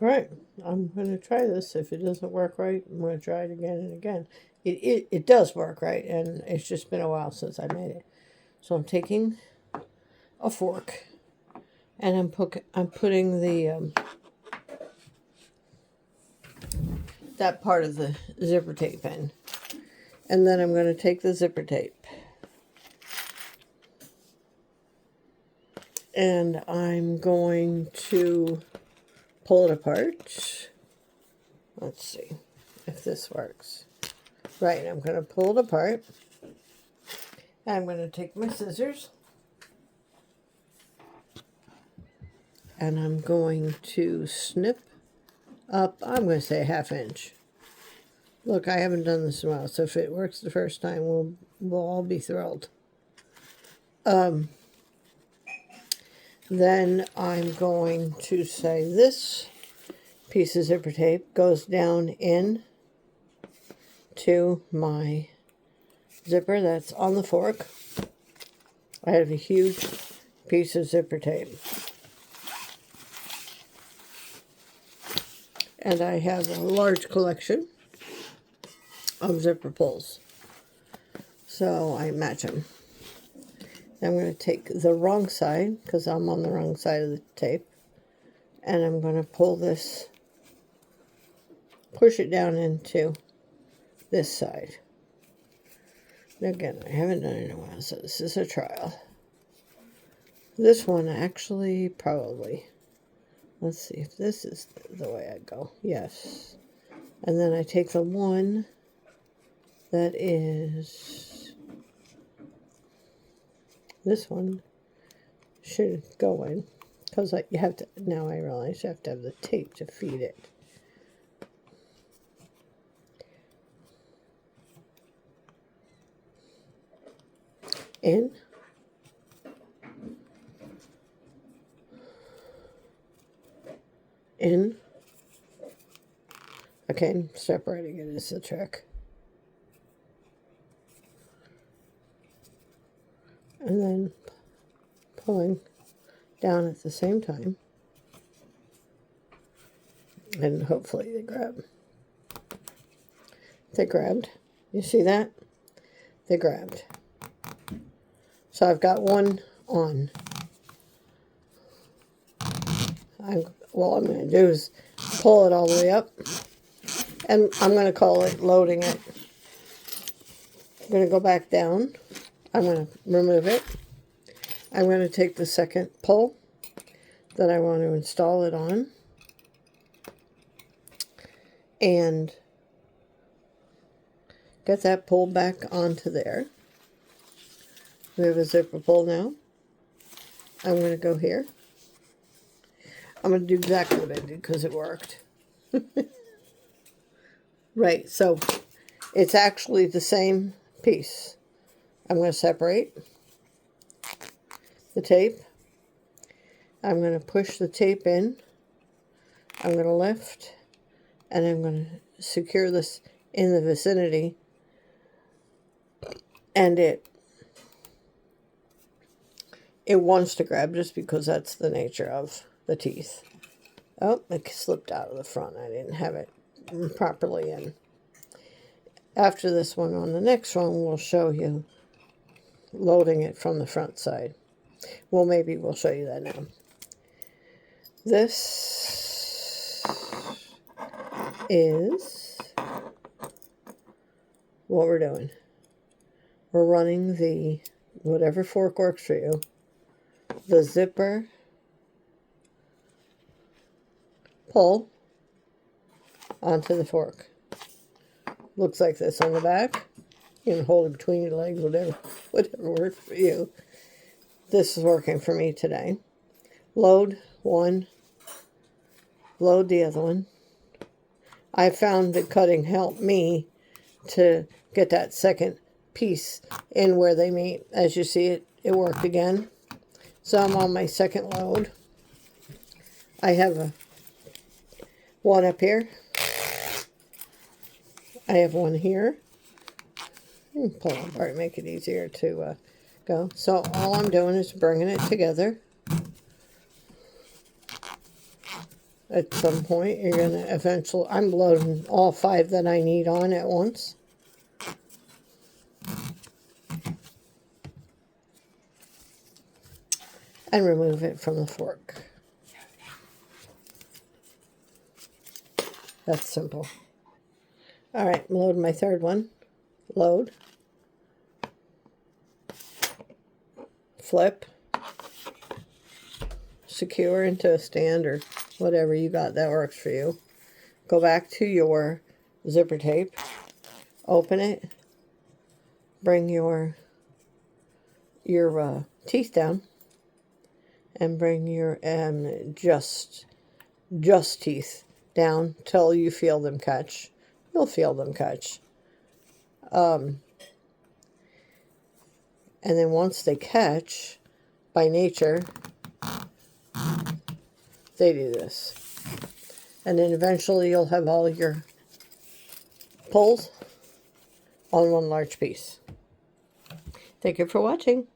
All right, I'm going to try this. If it doesn't work right, I'm going to try it again and again. It does work right, and it's just been a while since I made it. So I'm taking a fork, and I'm putting the that part of the zipper tape in. And then I'm going to take the zipper tape and I'm going to pull it apart. Let's see if this works. Right, I'm going to pull it apart. I'm going to take my scissors and I'm going to snip up, I'm going to say 1/2 inch. Look, I haven't done this in a while, so if it works the first time, we'll all be thrilled. Then I'm going to say this piece of zipper tape goes down in to my zipper that's on the fork. I have a huge piece of zipper tape. And I have a large collection of zipper pulls. So I match them. I'm going to take the wrong side, because I'm on the wrong side of the tape, and I'm going to pull this, push it down into this side. Again, I haven't done it in a while, so this is a trial. This one actually probably, let's see if this is the way I go. Yes. And then I take the one that is, this one should go in, because you have to, now I realize you have to have the tape to feed it. In. In. Okay, separating it is the trick. And then pulling down at the same time. And hopefully they grab. They grabbed. You see that? They grabbed. So I've got one on. All I'm going to do is pull it all the way up. And I'm going to call it loading it. I'm going to go back down. I'm going to remove it. I'm going to take the second pull that I want to install it on. And get that pulled back onto there. We have a zipper pull now. I'm going to go here. I'm going to do exactly what I did because it worked. Right, so it's actually the same piece. I'm going to separate the tape. I'm going to push the tape in. I'm going to lift. And I'm going to secure this in the vicinity. And it wants to grab just because that's the nature of the teeth. Oh, it slipped out of the front. I didn't have it properly in. After this one, on the next one, we'll show you loading it from the front side. Well, maybe we'll show you that now. This is what we're doing. We're running the, whatever fork works for you, the zipper pull onto the fork. Looks like this on the back. You can hold it between your legs, whatever works for you. This is working for me today. Load one, load the other one. I found that cutting helped me to get that second piece in where they meet. As you see, it worked again. So I'm on my second load. I have one up here. I have one here. Pull it apart, make it easier to go. So all I'm doing is bringing it together. At some point, you're going to eventually, I'm loading all 5 that I need on at once. And remove it from the fork. That's simple. All right, I'm loading my 3rd one. Load. Flip. Secure into a stand or whatever you got that works for you. Go back to your zipper tape. Open it. Bring your teeth down. And bring your just teeth down till you feel them catch. You'll feel them catch. And then once they catch, by nature, they do this. And then eventually you'll have all your pulls on one large piece. Thank you for watching.